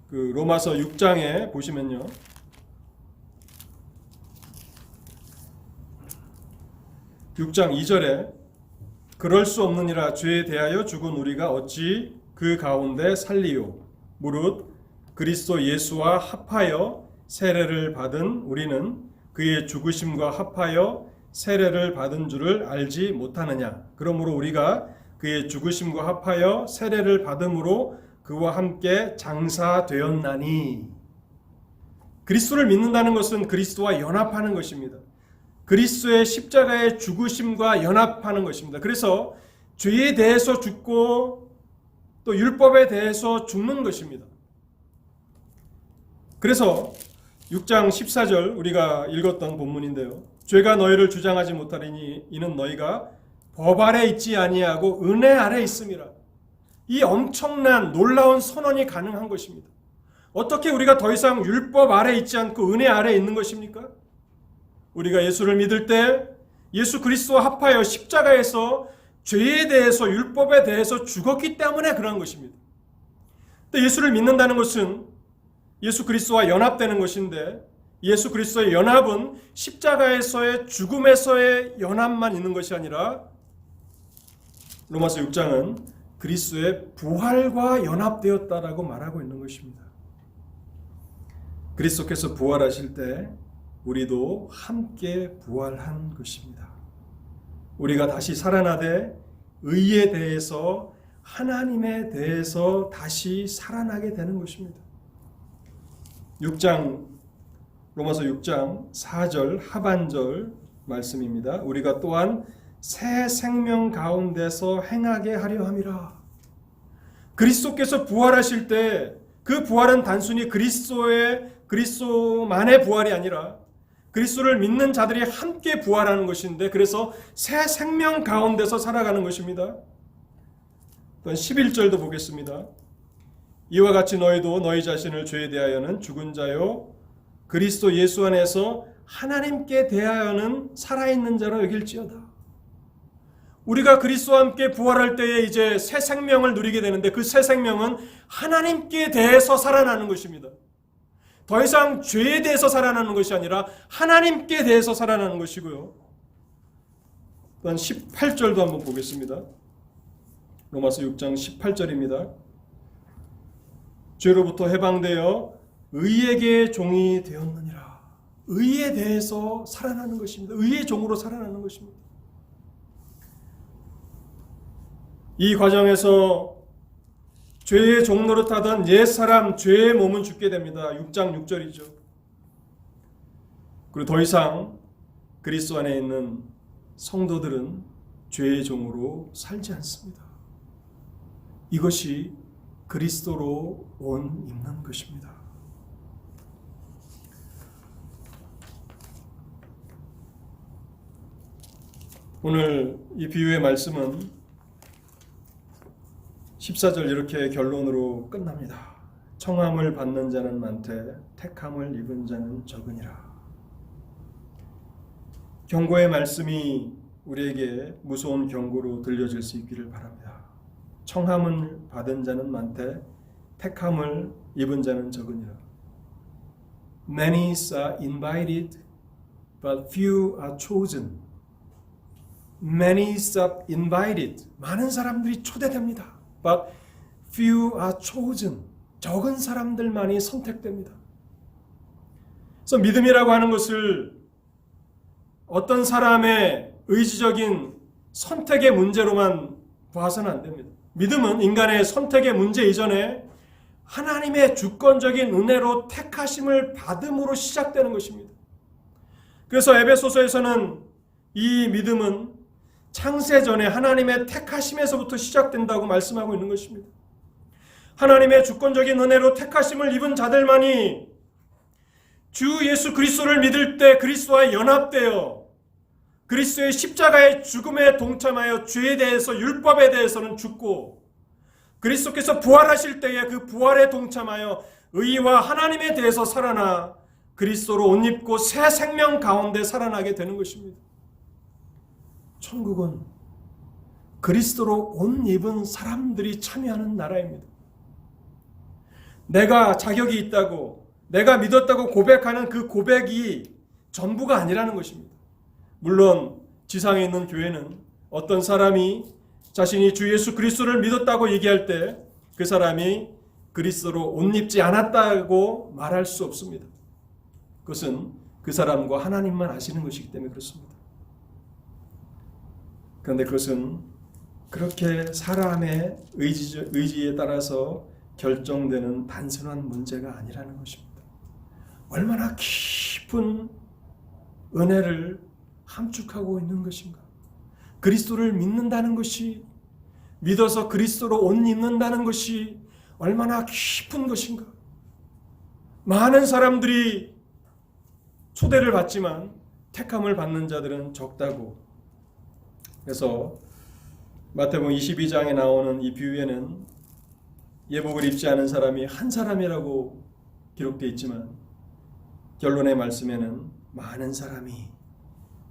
그 로마서 6장에 보시면요. 6장 2절에 그럴 수 없느니라 죄에 대하여 죽은 우리가 어찌 그 가운데 살리요 무릇 그리스도 예수와 합하여 세례를 받은 우리는 그의 죽으심과 합하여 세례를 받은 줄을 알지 못하느냐. 그러므로 우리가 그의 죽으심과 합하여 세례를 받음으로 그와 함께 장사되었나니. 그리스도를 믿는다는 것은 그리스도와 연합하는 것입니다. 그리스도의 십자가의 죽으심과 연합하는 것입니다. 그래서 죄에 대해서 죽고 또 율법에 대해서 죽는 것입니다. 그래서 6장 14절 우리가 읽었던 본문인데요. 죄가 너희를 주장하지 못하리니 이는 너희가 법 아래 있지 아니하고 은혜 아래 있음이라. 이 엄청난 놀라운 선언이 가능한 것입니다. 어떻게 우리가 더 이상 율법 아래 있지 않고 은혜 아래 있는 것입니까? 우리가 예수를 믿을 때 예수 그리스도와 합하여 십자가에서 죄에 대해서 율법에 대해서 죽었기 때문에 그런 것입니다. 또 예수를 믿는다는 것은 예수 그리스도와 연합되는 것인데 예수 그리스도의 연합은 십자가에서의 죽음에서의 연합만 있는 것이 아니라 로마서 6장은 그리스도의 부활과 연합되었다라고 말하고 있는 것입니다. 그리스도께서 부활하실 때 우리도 함께 부활한 것입니다. 우리가 다시 살아나되 의에 대해서 하나님에 대해서 다시 살아나게 되는 것입니다. 로마서 6장 4절 하반절 말씀입니다. 우리가 또한 새 생명 가운데서 행하게 하려 함이라. 그리스도께서 부활하실 때 그 부활은 단순히 그리스도만의 부활이 아니라 그리스도를 믿는 자들이 함께 부활하는 것인데 그래서 새 생명 가운데서 살아가는 것입니다. 11절도 보겠습니다. 이와 같이 너희도 너희 자신을 죄에 대하여는 죽은 자요 그리스도 예수 안에서 하나님께 대하여는 살아있는 자로 여길지어다. 우리가 그리스도와 함께 부활할 때에 이제 새 생명을 누리게 되는데 그 새 생명은 하나님께 대해서 살아나는 것입니다. 더 이상 죄에 대해서 살아나는 것이 아니라 하나님께 대해서 살아나는 것이고요. 또한 18절도 한번 보겠습니다. 로마서 6장 18절입니다. 죄로부터 해방되어 의에게 종이 되었느니라. 의에 대해서 살아나는 것입니다. 의의 종으로 살아나는 것입니다. 이 과정에서 죄의 종로를 타던 옛사람 죄의 몸은 죽게 됩니다. 6장 6절이죠. 그리고 더 이상 그리스도 안에 있는 성도들은 죄의 종으로 살지 않습니다. 이것이 그리스도로 옷 입는 것입니다. 오늘 이 비유의 말씀은 14절 이렇게 결론으로 끝납니다. 청함을 받는 자는 많되 택함을 입은 자는 적으니라. 경고의 말씀이 우리에게 무서운 경고로 들려질 수 있기를 바랍니다. 청함을 받은 자는 많되 택함을 입은 자는 적으니라. Many are invited, but few are chosen. Many are invited. 많은 사람들이 초대됩니다. But few are chosen. 적은 사람들만이 선택됩니다. 그래서 믿음이라고 하는 것을 어떤 사람의 의지적인 선택의 문제로만 봐서는 안 됩니다. 믿음은 인간의 선택의 문제 이전에 하나님의 주권적인 은혜로 택하심을 받음으로 시작되는 것입니다. 그래서 에베소서에서는 이 믿음은 창세 전에 하나님의 택하심에서부터 시작된다고 말씀하고 있는 것입니다. 하나님의 주권적인 은혜로 택하심을 입은 자들만이 주 예수 그리스도를 믿을 때 그리스도와 연합되어 그리스도의 십자가의 죽음에 동참하여 죄에 대해서 율법에 대해서는 죽고 그리스도께서 부활하실 때에 그 부활에 동참하여 의와 하나님에 대해서 살아나 그리스도로 옷 입고 새 생명 가운데 살아나게 되는 것입니다. 천국은 그리스도로 옷 입은 사람들이 참여하는 나라입니다. 내가 자격이 있다고, 내가 믿었다고 고백하는 그 고백이 전부가 아니라는 것입니다. 물론 지상에 있는 교회는 어떤 사람이 자신이 주 예수 그리스도를 믿었다고 얘기할 때 그 사람이 그리스도로 옷 입지 않았다고 말할 수 없습니다. 그것은 그 사람과 하나님만 아시는 것이기 때문에 그렇습니다. 그런데 그것은 그렇게 사람의 의지에 따라서 결정되는 단순한 문제가 아니라는 것입니다. 얼마나 깊은 은혜를 함축하고 있는 것인가. 그리스도를 믿는다는 것이, 믿어서 그리스도로 옷 입는다는 것이 얼마나 깊은 것인가. 많은 사람들이 초대를 받지만 택함을 받는 자들은 적다고. 그래서 마태복음 22장에 나오는 이 비유에는 예복을 입지 않은 사람이 한 사람이라고 기록되어 있지만 결론의 말씀에는 많은 사람이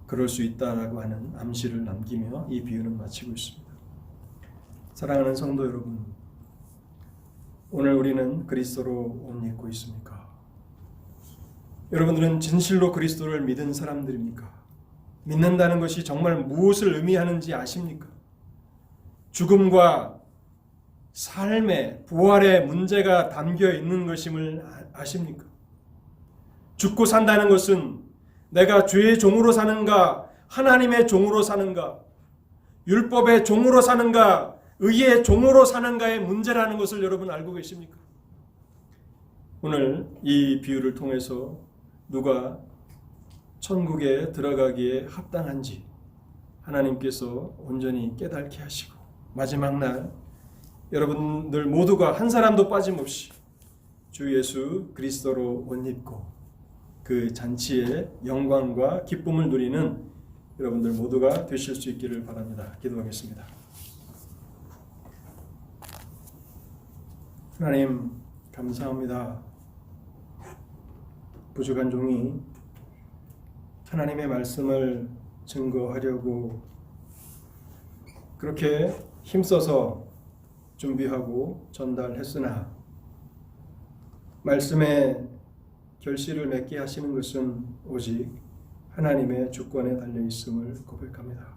그럴 수 있다라고 하는 암시를 남기며 이 비유는 마치고 있습니다. 사랑하는 성도 여러분, 오늘 우리는 그리스도로 옷 입고 있습니까? 여러분들은 진실로 그리스도를 믿은 사람들입니까? 믿는다는 것이 정말 무엇을 의미하는지 아십니까? 죽음과 삶의 부활의 문제가 담겨 있는 것임을 아십니까? 죽고 산다는 것은 내가 죄의 종으로 사는가, 하나님의 종으로 사는가, 율법의 종으로 사는가, 의의 종으로 사는가의 문제라는 것을 여러분 알고 계십니까? 오늘 이 비유를 통해서 누가 천국에 들어가기에 합당한지 하나님께서 온전히 깨닫게 하시고, 마지막 날 여러분들 모두가 한 사람도 빠짐없이 주 예수 그리스도로 옷 입고 그 잔치의 영광과 기쁨을 누리는 여러분들 모두가 되실 수 있기를 바랍니다. 기도하겠습니다. 하나님 감사합니다. 부족한 종이 하나님의 말씀을 증거하려고 그렇게 힘써서 준비하고 전달했으나 말씀의 결실을 맺게 하시는 것은 오직 하나님의 주권에 달려있음을 고백합니다.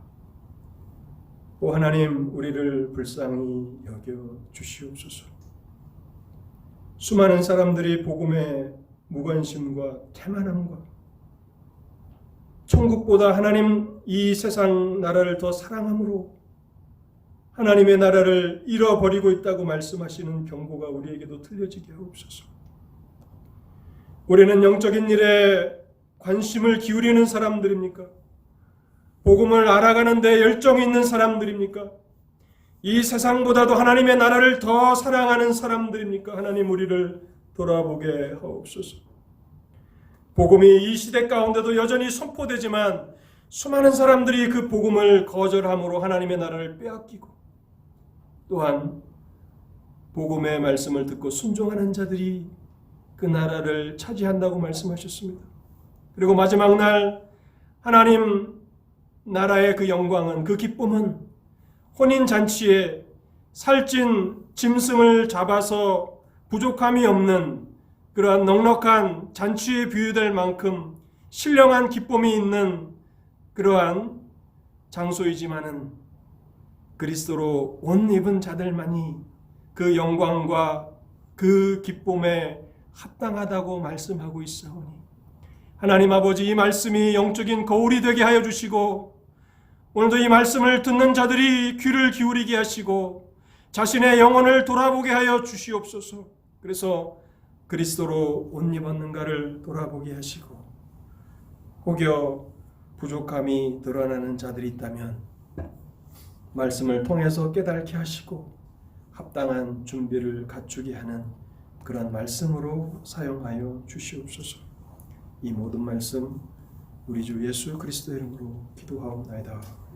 오 하나님, 우리를 불쌍히 여겨 주시옵소서. 수많은 사람들이 복음의 무관심과 태만함과 천국보다 하나님 이 세상 나라를 더 사랑함으로 하나님의 나라를 잃어버리고 있다고 말씀하시는 경고가 우리에게도 들려지게 하옵소서. 우리는 영적인 일에 관심을 기울이는 사람들입니까? 복음을 알아가는 데 열정이 있는 사람들입니까? 이 세상보다도 하나님의 나라를 더 사랑하는 사람들입니까? 하나님, 우리를 돌아보게 하옵소서. 복음이 이 시대 가운데도 여전히 선포되지만 수많은 사람들이 그 복음을 거절함으로 하나님의 나라를 빼앗기고, 또한 복음의 말씀을 듣고 순종하는 자들이 그 나라를 차지한다고 말씀하셨습니다. 그리고 마지막 날 하나님 나라의 그 영광은, 그 기쁨은 혼인잔치에 살찐 짐승을 잡아서 부족함이 없는 그러한 넉넉한 잔치에 비유될 만큼 신령한 기쁨이 있는 그러한 장소이지만은 그리스도로 옷 입은 자들만이 그 영광과 그 기쁨에 합당하다고 말씀하고 있사오니, 하나님 아버지, 이 말씀이 영적인 거울이 되게 하여 주시고 오늘도 이 말씀을 듣는 자들이 귀를 기울이게 하시고 자신의 영혼을 돌아보게 하여 주시옵소서. 그래서 그리스도로 옷 입었는가를 돌아보게 하시고, 혹여 부족함이 드러나는 자들이 있다면 말씀을 통해서 깨닫게 하시고 합당한 준비를 갖추게 하는 그런 말씀으로 사용하여 주시옵소서. 이 모든 말씀 우리 주 예수 그리스도의 이름으로 기도하옵나이다.